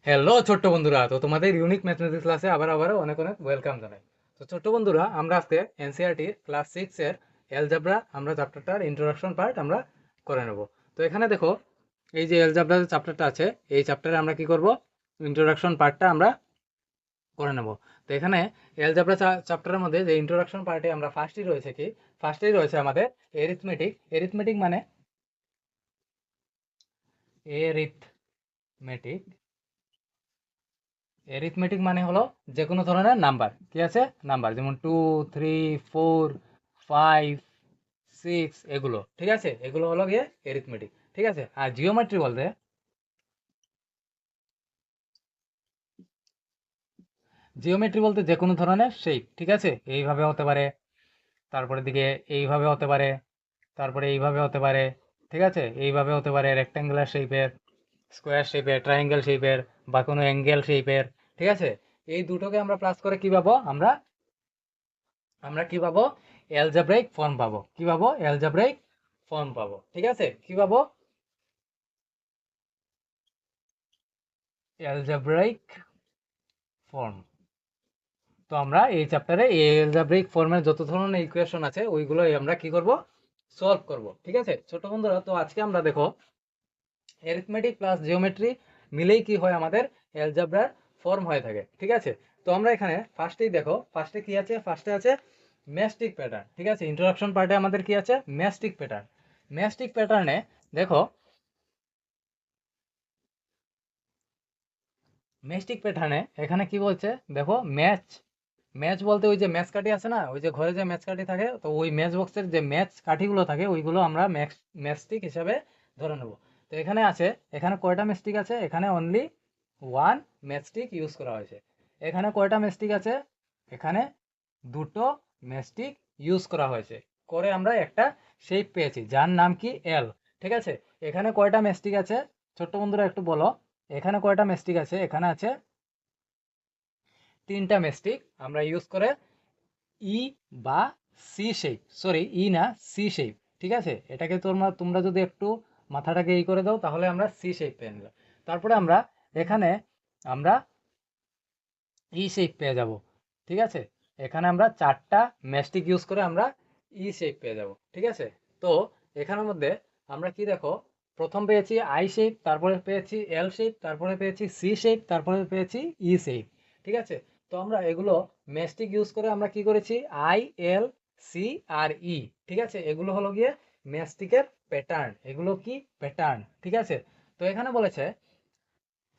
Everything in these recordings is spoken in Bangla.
হ্যালো ছোট্ট বন্ধুরা, তো তোমাদের ইউনিক ম্যাথমেটিক্স ক্লাসে আবার অনেক অনেক ওয়েলকাম জানাই। তো ছোট্ট বন্ধুরা, আমরা আজকে এনসিইআরটি ক্লাস 6 এর অ্যালজেব্রা আমরা চ্যাপ্টারটার ইন্ট্রোডাকশন পার্ট আমরা করে নেব। তো এখানে দেখো, এই যে অ্যালজেব্রা যে চ্যাপ্টারটা আছে, এই চ্যাপ্টারে আমরা কি করব, ইন্ট্রোডাকশন পার্টটা আমরা করে নেব। তো এখানে অ্যালজেব্রা চ্যাপ্টারের মধ্যে যে ইন্ট্রোডাকশন পার্টে আমরা ফার্স্টেই রয়েছে আমাদের এরিথমেটিক। এরিথমেটিক মানে এরিথমেটিক এরিথমেটিক মানে হলো যে কোনো ধরনের নাম্বার, কি আছে, নাম্বার যেমন 2, 3, 4, 5, 6, এগুলো ঠিক আছে, এগুলো হলো গিয়ে এরিথমেটিক। ঠিক আছে। আর জিওমেট্রি বলতে যে কোনো ধরনের শেপ, ঠিক আছে, এইভাবে হতে পারে, তারপরে দিকে এইভাবে হতে পারে, তারপরে এইভাবে হতে পারে, ঠিক আছে, এইভাবে হতে পারে, রেক্ট্যাঙ্গুলার শেপের, স্কোয়ার শেপের, ট্রায়াঙ্গেল শেপের, বা কোনো অ্যাঙ্গেল শেপের। ঠিক আছে। এই দুটোকে আমরা প্লাস করে কি পাবো, আমরা আমরা কি পাবো, অ্যালজেব্রাইক ফর্ম পাবো। কি পাবো, অ্যালজেব্রাইক ফর্ম পাবো। ঠিক আছে, কি পাবো, অ্যালজেব্রাইক ফর্ম। তো আমরা এই চ্যাপ্টারে এই অ্যালজেব্রাইক ফর্মের যত ধরনের ইকুয়েশন আছে ওইগুলোই আমরা কি করব, সলভ করব। ঠিক আছে ছোট বন্ধুরা, তো আজকে আমরা দেখো অ্যারিথমেটিক প্লাস জিওমেট্রি মিলেই কি হয়, আমাদের অ্যালজেব্রার ফর্ম হয়ে থাকে। ঠিক আছে। তো আমরা এখানে ফার্স্টেই দেখো, ফার্স্টে কি আছে, ফার্স্টে আছে ম্যাস্টিক প্যাটার্ন। ঠিক আছে, ইন্ট্রোডাকশন পার্টে আমাদের কি আছে, ম্যাস্টিক প্যাটার্ন। ম্যাস্টিক প্যাটার্নে দেখো, ম্যাস্টিক প্যাটার্নে এখানে কি বলছে, দেখো ম্যাচ। ম্যাচ বলতে ওই যে ম্যাচ কাঠি আছে না, ওই যে ঘরে যে ম্যাচ কাঠি থাকে, তো ওই ম্যাচ বক্সের যে ম্যাচ কাঠিগুলো থাকে ওইগুলো আমরা ম্যাচস্টিক হিসাবে ধরে নেব। তো এখানে আছে, এখানে কয়টা ম্যাচস্টিক আছে, এখানে অনলি ওয়ান ম্যাচস্টিক ইউজ করা হয়েছে। এখানে কয়টা ম্যাচস্টিক আছে, এখানে দুটো ম্যাচস্টিক ইউজ করা হয়েছে, করে আমরা একটা শেপ পেয়েছি যার নাম কি এল। ঠিক আছে। এখানে কয়টা ম্যাচস্টিক আছে, ছোট্ট বন্ধুরা একটু বলো, এখানে কয়টা ম্যাচস্টিক আছে, এখানে আছে তিনটা ম্যাচস্টিক আমরা ইউজ করে ই বা সি শেপ, সরি ই না, সি শেপ। ঠিক আছে, এটাকে তোমরা তোমরা যদি একটু মাথাটাকে ই করে দাও তাহলে আমরা সি শেপ পেয়ে নিলাম। তারপরে আমরা এখানে আমরা ই শেপ পেয়ে যাব। ঠিক আছে, এখানে আমরা চারটা ম্যাস্টিক ইউজ করে আমরা ই শেপ পেয়ে যাব। ঠিক আছে। তো এখানের মধ্যে আমরা কি দেখো, প্রথম পেয়েছি আই শেপ, তারপরে পেয়েছি এল শেপ, তারপরে পেয়েছি সি শেপ, তারপরে পেয়েছি ই শেপ। ঠিক আছে। তো আমরা এগুলো ম্যাস্টিক ইউজ করে আমরা কি করেছি, আই, এল, সি আর ই। ঠিক আছে, এগুলো হলো গিয়ে ম্যাস্টিকের প্যাটার্ন, এগুলো কি প্যাটার্ন। ঠিক আছে। তো এখানে বলেছে,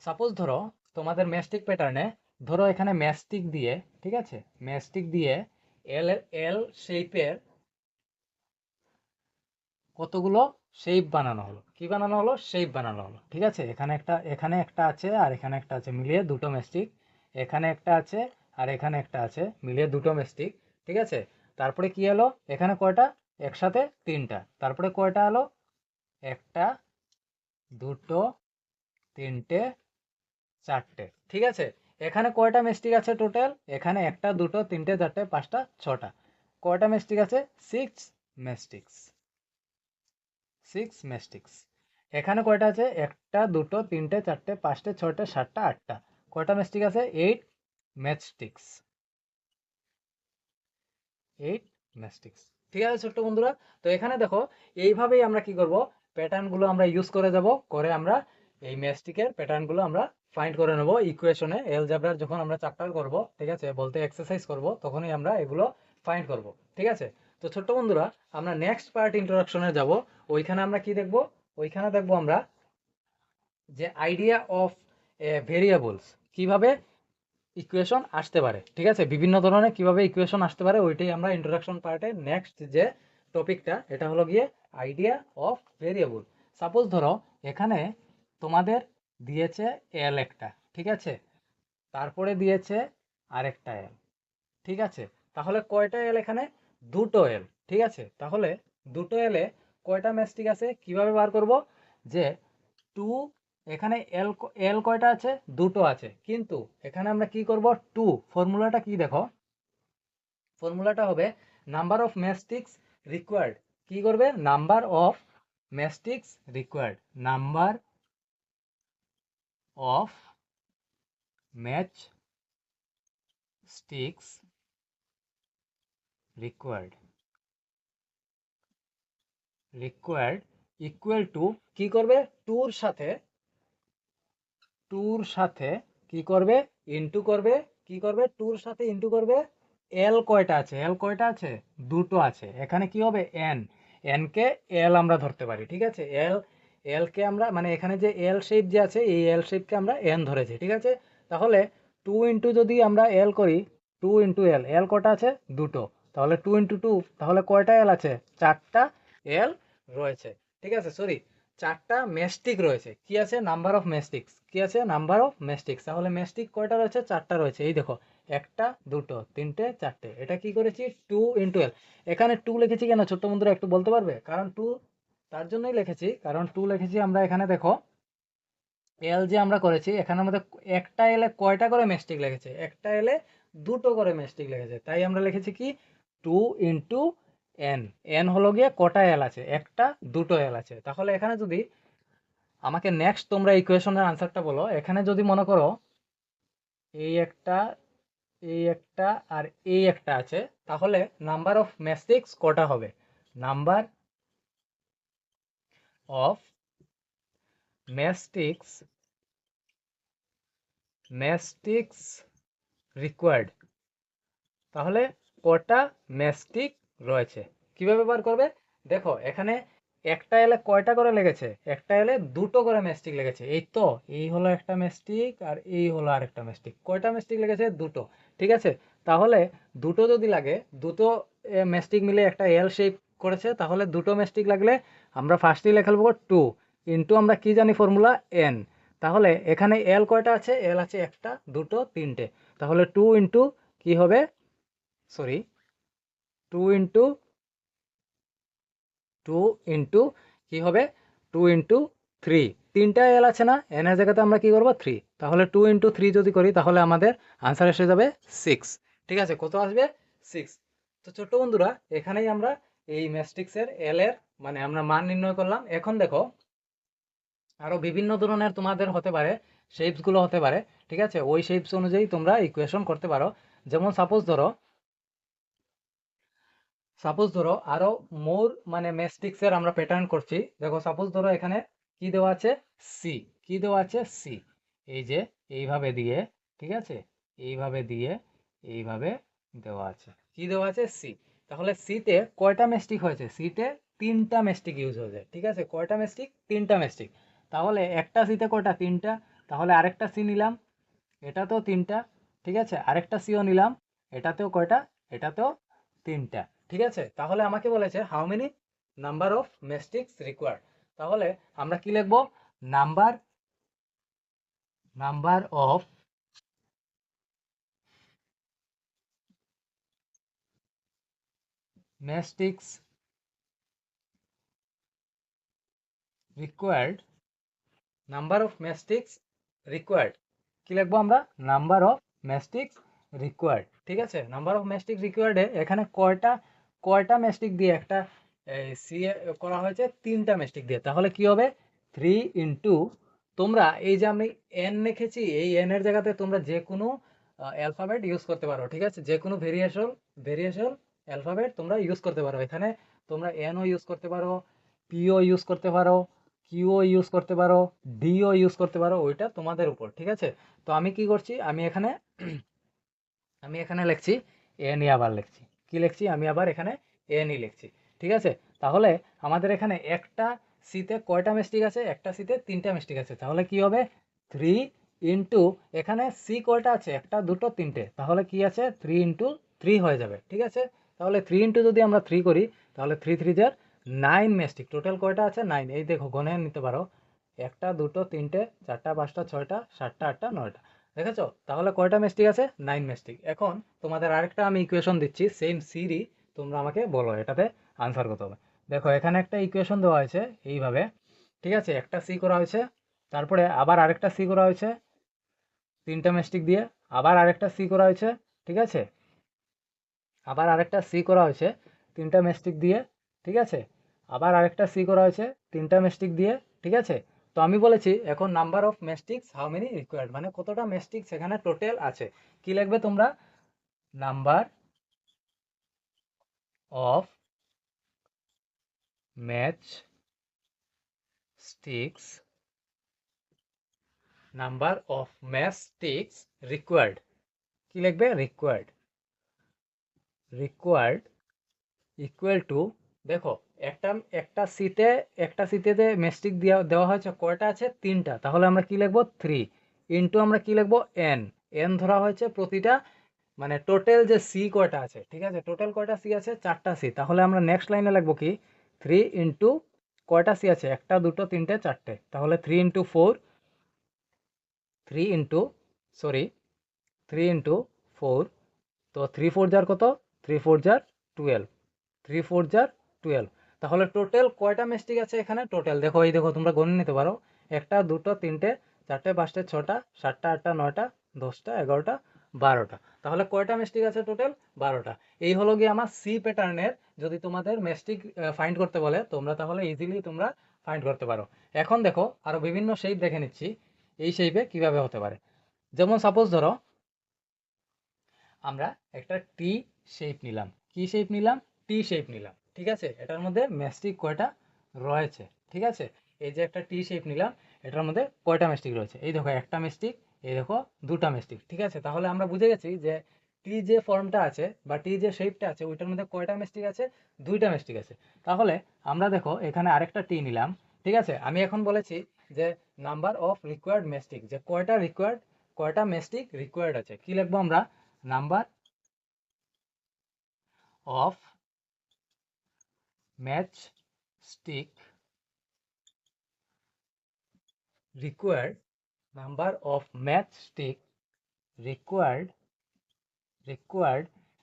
সাপোজ ধরো তোমাদের ম্যাস্টিক প্যাটার্নে, ধরো এখানে ম্যাস্টিক দিয়ে, ঠিক আছে, ম্যাস্টিক দিয়ে এল এল শেপের কতগুলো শেপ বানানো হলো, কি বানানো হলো, শেপ বানানো হলো। ঠিক আছে, এখানে একটা আছে আর এখানে একটা আছে, মিলিয়ে দুটো ম্যাস্টিক। এখানে একটা আছে আর এখানে একটা আছে, মিলিয়ে দুটো ম্যাস্টিক। ঠিক আছে। তারপরে কি হলো, এখানে কয়টা, একসাথে তিনটা। তারপরে কয়টা হলো, একটা, দুটো, তিনটে, চারটে। ঠিক আছে। এখানে কয়টা মেস্টিক আছে টোটাল, এখানে একটা, দুটো, তিনটে, চারটে, পাঁচটা, ছটা। কয়টা মেস্টিক আছে, সিক্স মেস্টিক্স, সিক্স মেস্টিক্স। এখানে কয়টা আছে, একটা, দুটো, তিনটে, চারটে, পাঁচটে, ছয়টা, সাতটা, আটটা। কয়টা মেস্টিক আছে, এইট মেস্টিক্স, এইট ম্যাস্টিক্স। ঠিক আছে ছোট্ট বন্ধুরা, তো এখানে দেখো, এইভাবেই আমরা কি করব, প্যাটার্নগুলো আমরা ইউজ করে যাব, করে আমরা এই ম্যাস্টিকের প্যাটার্নগুলো আমরা ফাইন্ড করে নেব ইকুয়েশনে। এলজেব্রার যখন আমরা চ্যাপ্টার করব, ঠিক আছে, বলতে এক্সারসাইজ করব, তখনই আমরা এগুলো ফাইন্ড করব। ঠিক আছে। তো ছোট্ট বন্ধুরা, আমরা নেক্সট পার্ট ইন্ট্রোডাকশনে যাব। ওইখানে আমরা কি দেখব, ওইখানে দেখব আমরা যে আইডিয়া অফ ভেরিয়েবলস, কিভাবে ইকুয়েশন আসতে পারে। ঠিক আছে, বিভিন্ন ধরনের কিভাবে ইকুয়েশন আসতে পারে, ওইটাই আমরা ইন্ট্রোডাকশন পার্টে নেক্সট যে টপিকটা, এটা হলো গিয়ে আইডিয়া অফ ভেরিয়েবল। সাপোজ ধরো এখানে তোমাদের দিয়েছে এল একটা, ঠিক আছে, তারপরে দিয়েছে আরেকটা এল। ঠিক আছে, তাহলে কয়টা এল এখানে, দুটো এল। ঠিক আছে, তাহলে দুটো এলে কয়টা ম্যাস্টিক আছে, কিভাবে বার করব, যে টু, এখানে এল, এল কয়টা আছে, দুটো আছে, কিন্তু এখানে আমরা কি করব, টু, ফর্মুলাটা কি দেখো, ফর্মুলাটা হবে নাম্বার অফ ম্যাস্টিক্স রিকোয়ার্ড। কি করবে, number of matchsticks required, number of matchsticks required equal to কি করবে, টুর সাথে কি করবে, ইনটু করবে, কি করবে, টুর সাথে ইনটু করবে। এল কয়টা আছে, দুটো আছে। এখানে কি হবে, এন কে এল আমরা ধরতে পারি, ঠিক আছে। এল কে আমরা মানে এখানে যে এল শেপ যে আছে, এই এল শেপকে আমরা এন ধরেছি, ঠিক আছে। তাহলে টু ইন্টু যদি আমরা এল করি, টু ইন্টু এল, এল কটা আছে, দুটো। তাহলে টু ইন্টু টু, তাহলে কয়টা এল আছে, চারটা এল রয়েছে, ঠিক আছে। সরি, চারটা মেস্টিক রয়েছে। কি আছে, নাম্বার অফ মেস্টিক্স, কি আছে, নাম্বার অফ মেস্টিক্স। তাহলে মেস্টিক কয়টা রয়েছে, চারটা রয়েছে। এই দেখো, একটা, দুটো, তিনটে, চারটে। এটা কি করেছি, টু ইন্টু এল। এখানে টু লিখেছি কেন ছোট্ট বন্ধুরা, একটু বলতে পারবে? কারণ টু তার জন্যই লিখেছি, কারণ টু লিখেছি আমরা এখানে দেখো, এল যে আমরা করেছি এখানের মধ্যে একটা এলে কয়টা করে মেস্টিক লেগেছে, একটা এলে দুটো করে মেস্টিক লেগেছে। তাই আমরা লিখেছি কি, টু ইন্টু এন। এন হলো গিয়ে কটা এল আছে, একটা, দুটো এল আছে। তাহলে এখানে যদি আমাকে নেক্সট তোমরা ইকুয়েশনের আনসারটা বলো। এখানে যদি মনে করো এই একটা, এই একটা আর এই একটা আছে, তাহলে নাম্বার অফ মেস্টিক্স কটা হবে, নাম্বার অফ মেস্টিক্স মেস্টিক্স রিকোয়ার্ড, তাহলে কটা মেস্টিক রয়েছে। কিভাবে বার করবে, দেখো এখানে একটা এলে কয়টা করে লেগেছে, একটা এলে দুটো করে মেস্টিক লেগেছে। এই তো, এই হলো একটা মেস্টিক আর এই হলো আরেকটা মেস্টিক। কয়টা মেস্টিক লেগেছে, দুটো, ঠিক আছে। তাহলে দুটো যদি লাগে, দুটো মেস্টিক মিলে একটা এল শেপ করেছে, তাহলে দুটো মেস্টিক লাগলে আমরা ফার্স্টেই লেখা লিখবো টু ইন্টু, আমরা কি জানি ফর্মুলা, এন। তাহলে এখানে এল কয়টা আছে, এল আছে একটা, দুটো, তিনটে। তাহলে টু ইন্টু কি হবে, sorry, two into two into কি হবে, টু ইন্টু থ্রি। তিনটা এল আছে না, এন এর জায়গাতে আমরা কি করবো, থ্রি। তাহলে টু ইন্টু থ্রি যদি করি, তাহলে আমাদের আনসার এসে যাবে সিক্স, ঠিক আছে। কত আসবে, সিক্স। তো ছোট্ট বন্ধুরা, এখানেই আমরা এই ম্যাট্রিক্সের এল এর মানে আমরা মান নির্ণয় করলাম। এখন দেখো, আরো বিভিন্ন ধরনের তোমাদের হতে পারে, শেপস গুলো হতে পারে, ঠিক আছে। ওই শেপস অনুযায়ী তোমরা ইকুয়েশন করতে পারো। যেমন সাপোজ ধরো আরো মোর মানে ম্যাট্রিক্সের আমরা প্যাটার্ন করছি। দেখো সাপোজ ধরো এখানে কি দেওয়া আছে, সি, কি দেওয়া আছে, সি। এই যে এইভাবে দিয়ে, ঠিক আছে, এইভাবে দিয়ে, এইভাবে দেওয়া আছে, কি দেওয়া আছে, সি। তাহলে সিতে কয়টা ম্যাস্টিক হয়েছে, সিতে তিনটা ম্যাস্টিক ইউজ হয়েছে, ঠিক আছে। কয়টা ম্যাস্টিক, তিনটা ম্যাস্টিক। তাহলে একটা সিতে কয়টা, তিনটা। তাহলে আরেকটা সি নিলাম, এটাতেও তিনটা, ঠিক আছে। আরেকটা সিও নিলাম, এটাতেও কয়টা, এটাতেও তিনটা, ঠিক আছে। তাহলে আমাকে বলেছে how many number of matchsticks required. তাহলে আমরা কি লিখবো, number number of matchsticks required, number of matchsticks required, কি লিখবো আমরা, নাম্বার অফ মেস্টিক্স রিকোয়ার্ড, ঠিক আছে। নাম্বার অফ মেস্টিক রিকোয়ার্ডে এখানে কয়টা কয়টা মেস্টিক দিয়ে একটা সি করা হয়েছে, তিনটা মেস্টিক দিয়ে। তাহলে কি হবে, থ্রি ইন্টু, তোমরা এই যে আমি এন লিখেছি, এই এন এর জায়গাতে তোমরা যে কোনো অ্যালফাবেট ইউজ করতে পারো, ঠিক আছে। যে কোনো ভেরিয়েশন অ্যালফাবেট তোমরা ইউজ করতে পারো। এখানে তোমরা এনও ইউজ করতে পারো, পিও ইউজ করতে পারো, কিউও ইউজ করতে পারো, ডিও ইউজ করতে পারো, ওইটা তোমাদের উপর, ঠিক আছে। তো আমি কি করছি, আমি এখানে লিখছি এনই, আবার লিখছি কি লিখছি, আমি আবার এখানে এনই লিখছি, ঠিক আছে। তাহলে আমাদের এখানে একটা সিতে কয়টা মিস্টেক আছে, একটা সিতে তিনটা মিস্টেক আছে। তাহলে কি হবে, থ্রি ইন্টু, এখানে সি কয়টা আছে, একটা, দুটো, তিনটে। তাহলে কি আছে, থ্রি ইন্টু থ্রি হয়ে যাবে, ঠিক আছে। তাহলে থ্রি ইন্টু যদি আমরা থ্রি করি, তাহলে থ্রি থ্রি যার নাইন মিস্টেক। টোটাল কয়টা আছে, নাইন। এই দেখো গণে নিতে পারো, একটা, দুটো, তিনটে, চারটা, পাঁচটা, ছয়টা, সাতটা, আটটা, নয়টা, দেখেছো। তাহলে কয়টা মেস্টিক আছে, নাইন মেস্টিক। এখন তোমাদের আরেকটা আমি ইকুয়েশন দিচ্ছি, সেম সিরি, তোমরা আমাকে বলো এটাতে আনসার করতে হবে। দেখো এখানে একটা ইকুয়েশন দেওয়া হয়েছে এইভাবে, ঠিক আছে। একটা সি করা হয়েছে, তারপরে আবার আরেকটা সি করা হয়েছে তিনটা মেস্টিক দিয়ে, আবার আরেকটা সি করা হয়েছে, ঠিক আছে। আবার আরেকটা সি করা হয়েছে তিনটা মেস্টিক দিয়ে, ঠিক আছে। আবার আরেকটা সি করা হয়েছে তিনটা মেস্টিক দিয়ে, ঠিক আছে। তো আমি বলেছি এখন number of matchsticks how many required, মানে কতটা মেস্টিক্স এখানে টোটাল আছে। কি লিখবে তোমরা? Number of matchsticks, number of matchsticks required. কি লিখবে? রিকোয়ার্ড, রিকোয়ার্ড ইকুয়াল টু, দেখো একটা একটা সিতে মেস্টিক দেওয়া হয়েছে কয়টা আছে? 3টা। তাহলে আমরা কি লিখবো? 3 ইন্টু আমরা কি লিখবো? এন, এন ধরা হয়েছে প্রতিটা, মানে টোটাল যে সি কয়টা আছে, ঠিক আছে, টোটাল কয়টা সি আছে? 4টা সি। তাহলে আমরা নেক্সট লাইনে লিখবো কি? 3 ইন্টু কয়টা সি আছে? 1 2 3 4টে, তাহলে 3 ইন্টু 4, 3 ইন্টু, সরি 3 ইন্টু 4, তো 3 4 যার কত? 3 4 যার 12, 3 4 যার 12। তাহলে টোটাল কয়টা মেস্টিক আছে এখানে? টোটাল দেখো, এই দেখো তোমরা গণে নিতে পারো, 1 2 3 4 5 6 7 8 9 10 11 12টা। তাহলে কয়টা মেস্টিক আছে টোটাল? 12টা। এই হলো গিয়ে আমার সি প্যাটার্নের, যদি তোমাদের মেস্টিক ফাইন্ড করতে বলে তোমরা তাহলে ইজিলি তোমরা ফাইন্ড করতে পারো। এখন দেখো আরো বিভিন্ন শেপ দেখে নিচ্ছি, এই শেপে কিভাবে হতে পারে। যেমন সাপোজ ধরো আমরা একটা টি শেপ নিলাম। কি শেপ নিলাম? টি শেপ নিলাম, ঠিক আছে। এটার মধ্যে মেস্টিক কয়টা রয়েছে? ঠিক আছে, এই যে একটা টি শেপ নিলাম, এটার মধ্যে কয়টা মেস্টিক রয়েছে? এই দেখো একটা মেস্টিক, এই দেখো দুটা মেস্টিক, ঠিক আছে। তাহলে আমরা বুঝে গেছি যে টি যে ফর্মটা আছে বা টি যে শেপটা আছে ওইটার মধ্যে কয়টা মেস্টিক আছে? দুইটা মেস্টিক আছে। তাহলে আমরা দেখো এখানে আরেকটা টি নিলাম, ঠিক আছে। আমি এখন বলেছি যে নাম্বার অফ রিকোয়ার্ড মেস্টিক, যে কয়টা মেস্টিক রিকোয়ার্ড আছে। কি লিখবো আমরা? Number of matchstick required, number of matchstick required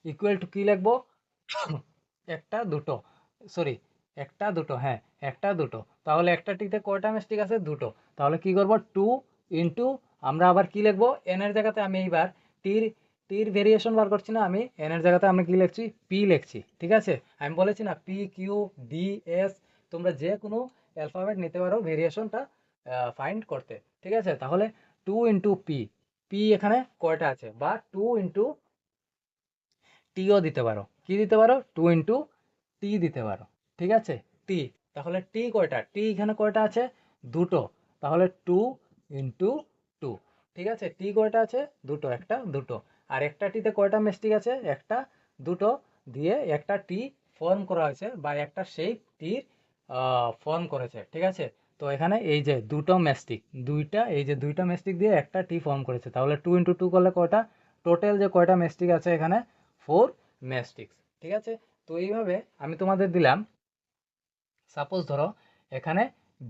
equal to, কি লিখবো? একটা দুটো, সরি একটা দুটো, হ্যাঁ একটা দুটো। তাহলে একটা টিতে কয়টা মেস্টিক আছে? দুটো। তাহলে কি করব? 2 ইন্টু, আমরা আবার কি লিখবো? এন এর জায়গাতে আমি এইবার টির টির ভেরিয়েশন বার করছি না, আমি এন এর জায়গাতে আমরা কি লিখছি? পি লিখছি, ঠিক আছে। আমি বলেছি না পি কিউ ডি এস, তোমরা যে কোনো অ্যালফাবেট নিতে পারো ভেরিয়েশনটা ফাইন্ড করতে, ঠিক আছে। তাহলে 2 ইন্টু পি, পি এখানে কয়টা আছে? বা 2 ইন্টু টিও দিতে পারো। কি দিতে পারো? 2 ইন্টু টি দিতে পারো, ঠিক আছে। টি, তাহলে টি কয়টা? টি এখানে কয়টা আছে? দুটো। তাহলে 2 ইন্টু 2, ঠিক আছে। টি কয়টা আছে? দুটো, একটা দুটো। আর একটা টিতে কয়টা মেস্টিক আছে? একটা দুটো দিয়ে একটা টি ফর্ম করা হয়েছে, বা একটা শেপ টির ফর্ম করেছে, ঠিক আছে। তো এখানে এই যে দুটো মেস্টিক, এই যে দুইটা মেস্টিক দিয়ে একটা টি ফর্ম করেছে। তাহলে 2 ইন্টু 2 করলে কয়টা? টোটাল যে কয়টা মেস্টিক আছে এখানে? 4 মেস্টিক্স, ঠিক আছে। তো এইভাবে আমি তোমাদের দিলাম। সাপোজ ধরো এখানে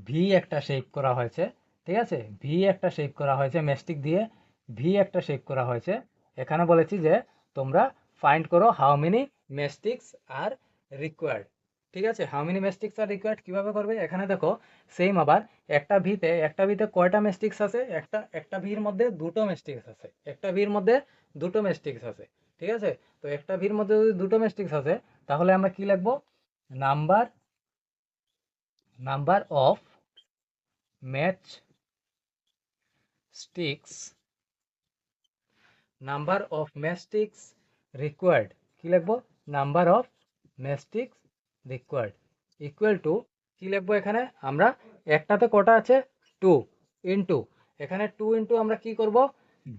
ভি একটা শেপ করা হয়েছে, ঠিক আছে, ভি একটা শেপ করা হয়েছে মেস্টিক দিয়ে, ভি একটা শেপ করা হয়েছে। এখানে বলেছি যে তোমরা ফাইন্ড করো হাউ মেনি মেস্টিক্স আর রিকোয়ার্ড, ঠিক আছে। হাউ মেনি মেস্টিক্স আর রিকোয়ার্ড কিভাবে করবে? এখানে দেখো সেম আবার একটা ভিতে কয়টা মেস্টিক্স আছে? একটা ভির মধ্যে দুটো মেস্টিক্স আছে, একটা ভির মধ্যে দুটো মেস্টিক্স আছে, ঠিক আছে। তো একটা ভির মধ্যে যদি দুটো মেস্টিক্স আছে তাহলে আমরা কি লিখবো? Number of matchsticks, number of matchsticks required. কি লিখবো? Number of matchsticks required equal to, কি লিখবো এখানে আমরা? একটাতে কটা আছে? 2 ইন্টু, এখানে 2 ইন্টু আমরা কি করব?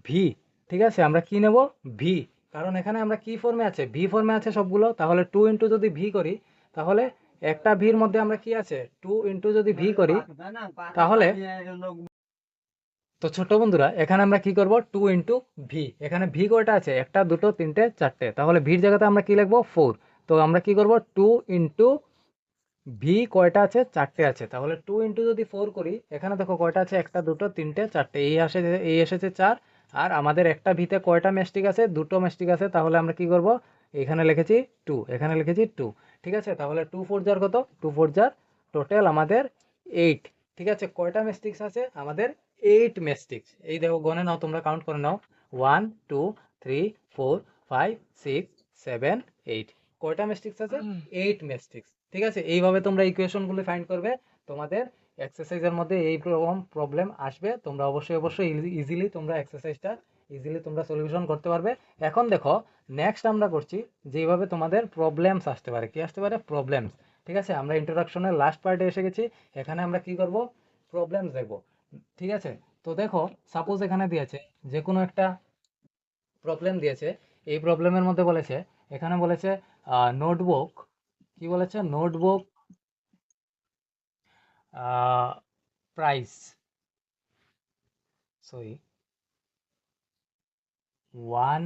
ভি, ঠিক আছে। আমরা কি নেব? ভি, কারণ এখানে আমরা কি ফর্মে আছে? ভি ফর্মে আছে সবগুলো। তাহলে 2 ইন্টু যদি ভি করি তাহলে একটা ভির মধ্যে আমরা কি আছে? 2 ইন্টু যদি ভি করি তাহলে, তো ছোট বন্ধুরা এখানে আমরা কি করব? 2 ইন্টু ভি, এখানে ভি কয়টা আছে? একটা দুটো তিনটে চারটে, তাহলে ভির জায়গাতে আমরা কি লিখবো? 4। তো আমরা কি করব? 2 ইন্টু ভি কয়টা আছে? চারটে আছে। তাহলে 2 ইন্টু যদি 4 করি, এখানে দেখো কয়টা আছে? একটা দুটো তিনটে চারটে, এই এসেছে 4। আর আমাদের একটা ভিতে কয়টা মেস্টিক আছে? দুটো মেস্টিক আছে। তাহলে আমরা কি করব? এখানে লিখেছি 2, এখানে লিখেছি 2, ঠিক আছে। তাহলে 2 4 যার কত? 2 4 যার টোটাল আমাদের 8, ঠিক আছে। কয়টা মেস্টিক্স আছে? আমাদের 8 মেস্টিক্স। এই দেখো গণে নাও, তোমরা কাউন্ট করে নাও, 1 2 3 4 5 6 7 8। কয়টা মেস্টিক্স আছে? 8 মেস্টিক্স, ঠিক আছে। এইভাবে তোমরা ইকুয়েশনগুলো ফাইন্ড করবে তোমাদের এক্সারসাইজের মধ্যে এই রকম প্রবলেম আসবে, তোমরা অবশ্যই ইজিলি তোমরা এক্সারসাইজটা ইজিলি তোমরা সলিউশন করতে পারবে। এখন দেখো নেক্সট আমরা করছি যেভাবে তোমাদের প্রবলেমস আসতে পারে, কি আসতে পারে, প্রবলেমস। ঠিক আছে, আমরা ইন্ট্রোডাকশনের লাস্ট পার্টে এসে গেছি, এখানে আমরা কি করব, প্রবলেমস দেখব। ঠিক আছে, তো দেখো সাপোজ এখানে দিয়েছে যে কোনো একটা প্রবলেম দিয়েছে, এই প্রবলেমের মধ্যে বলেছে, এখানে বলেছে নোটবুক, কি বলেছে, notebook price, sorry, one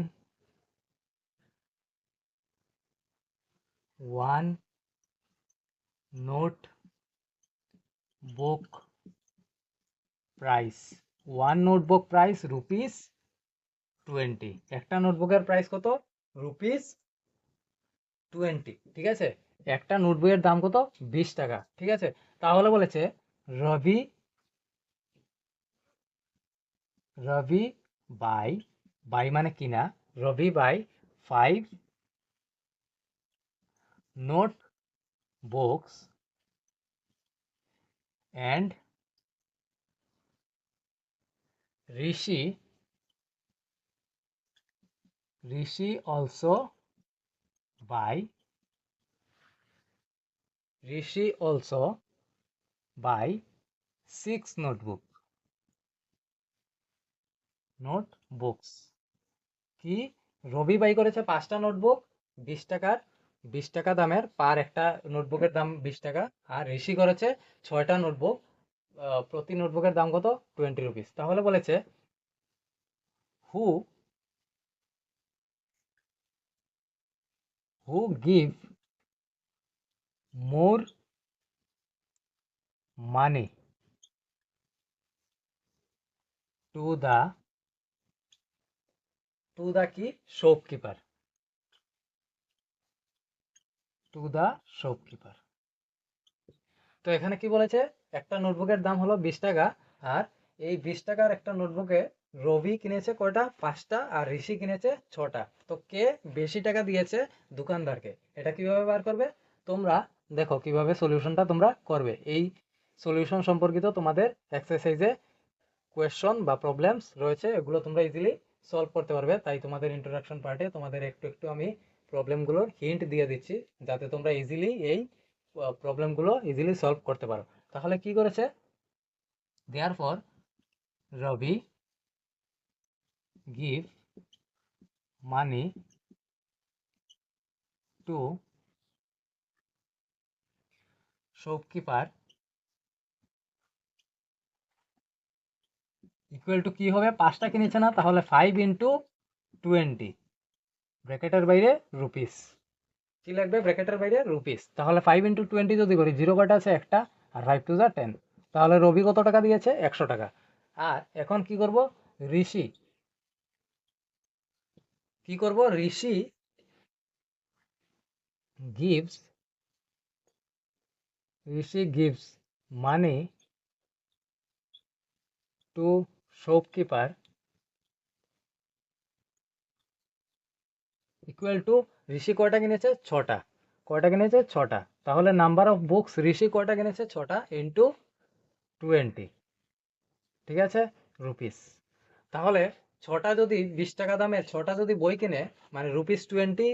notebook price, one notebook price ₹20। একটা নোটবুকের প্রাইস কত, ₹20। ঠিক আছে, একটা নোটবুকের দাম কত, 20 টাকা। ঠিক আছে, তাহলে বলেছে রবি রবি বাই, বাই মানে কিনা, Rabi buy 5 notebooks and Rishi also buy Rishi also buy 6 notebooks. কি, রবি বাই করেছে 5টা নোটবুক 20 টাকার, 20 টাকা দামের, পার একটা নোটবুকের দাম 20 টাকা। আর ঋষি করেছে 6টা নোটবুক, প্রতি নোটবুকের দাম কত, ₹20। তাহলে বলেছে হু হু give more money to the কি, শপকিপার, শপকিপার। তো এখানে কি বলেছে, একটা নোটবুকের দাম হলো 20 টাকা, আর এই 20 টাকার একটা নোটবুকে রবি কিনেছে কয়টা, 5টা, আর ঋষি কিনেছে 6টা। তো কে বেশি টাকা দিয়েছে দোকানদারকে, এটা কিভাবে বার করবে, তোমরা দেখো কিভাবে সলিউশনটা তোমরা করবে। এই সলিউশন সম্পর্কিত তোমাদের এক্সারসাইজে কোয়েশ্চন বা প্রবলেমস রয়েছে, এগুলো তোমরা ইজিলি সলভ করতে পারবে। তাই তোমাদের ইন্ট্রোডাকশন পার্টে তোমাদের একটু একটু আমি প্রবলেমগুলোর হিন্ট দিয়ে দিচ্ছি, যাতে তোমরা ইজিলি এই প্রবলেমগুলো ইজিলি সলভ করতে পারো। তাহলে কি করেছে, therefore Rabi give money to shopkeeper equal to, কি হবে, 5টা কিনেছে না, তাহলে 5 × 20, ব্র্যাকেটের বাইরে রুপিস, কি লাগবে, ব্র্যাকেটের বাইরে রুপিস। তাহলে 5 × 20 যদি করি, জিরো কয়টা আছে, একটা, আর 5 × 2 = 10। তাহলে রবি কত টাকা দিয়েছে, 100 টাকা। আর এখন কি করব, ঋষি কি করব, Rishi gives money to shopkeeper equal to, Rishi কয়টা কিনেছে, 6টা, কয়টা কিনেছে, 6টা। তাহলে নাম্বার অফ বুকস, ঋষি কয়টা কিনেছে, 6টা, ইন্টু 20, ঠিক আছে, রুপিস। তাহলে 6টা যদি 20 টাকা দামের 6টা যদি বই কিনে, মানে ₹20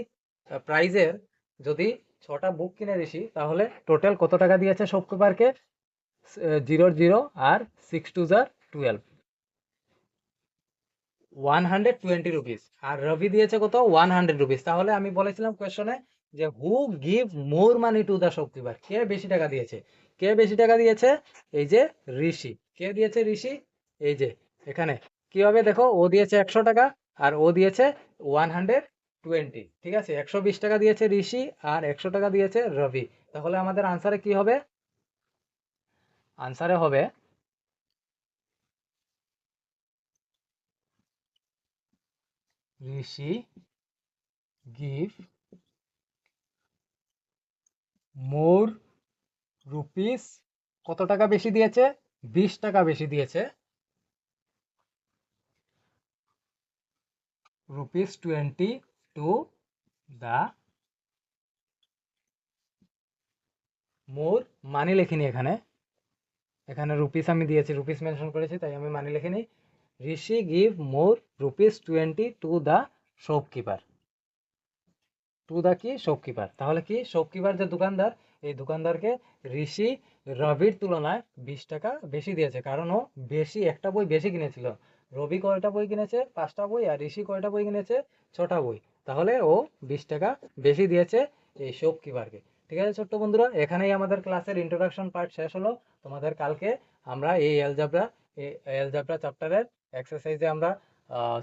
প্রাইজের যদি 6টা বুক কিনে ঋষি, তাহলে টোটাল কত টাকা দিয়েছে শপকিপারকে, 0 আর 6 × 2 = 12, ₹120। আর রবি দিয়েছে কত, ₹100। তাহলে আমি বলেছিলাম কোয়েশ্চনে যে who give more money to the shopkeeper, কে বেশি টাকা দিয়েছে, কে বেশি টাকা দিয়েছে, এই যে ঋষি। কে দিয়েছে, ঋষি। এই যে এখানে কি হবে, দেখো ও দিয়েছে 100 টাকা, আর ও দিয়েছে 120। ঠিক আছে, 120 টাকা দিয়েছে ঋষি, আর 100 টাকা দিয়েছে রবি। তাহলে আমাদের আনসারে কি হবে, আনসারে হবে ঋষি গিভ মোর রুপিস, কত টাকা বেশি দিয়েছে, 20 টাকা বেশি দিয়েছে, ₹20 টু দা মোর মানি, লিখিনি এখানে, এখানে রুপিস আমি দিয়েছি, রুপিস মেনশন করেছি, তাই আমি মানি লিখে নিই। Rishi give more ₹20 to the shopkeeper. To the কি শপকিপার, তাহলে কি শপকিপার যে দোকানদার, এই দোকানদারকে ঋষি রবির তুলনায় 20 টাকা বেশি দিয়েছে, কারণ ও বেশি একটা বই বেশি কিনেছিল। রবি কয়টা বই কিনেছে? 5টা বই। আর ঋষি কয়টা বই কিনেছে? 6টা বই। তাহলে ও 20 টাকা বেশি দিয়েছে এই শপকিপারকে। ঠিক আছে ছোট্ট বন্ধুরা, এখানেই আমাদের ক্লাসের ইন্ট্রোডাকশন পার্ট শেষ হলো। তোমাদের কালকে আমরা এই অ্যালজাবরা চ্যাপ্টারের এক্সারসাইজে আমরা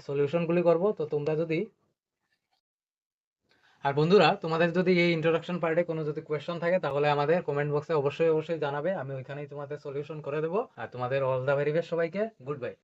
সলিউশনগুলি করব। তো তোমরা যদি, আর বন্ধুরা তোমাদের যদি এই ইন্ট্রোডাকশন পার্টে কোনো যদি কোয়েশ্চন থাকে তাহলে আমাদের কমেন্ট বক্সে অবশ্যই অবশ্যই জানাবে, আমি ওইখানেই তোমাদের সলিউশন করে দেবো। আর তোমাদের অল দ্য ভেরি বেস্ট সবাইকে, গুড বাই।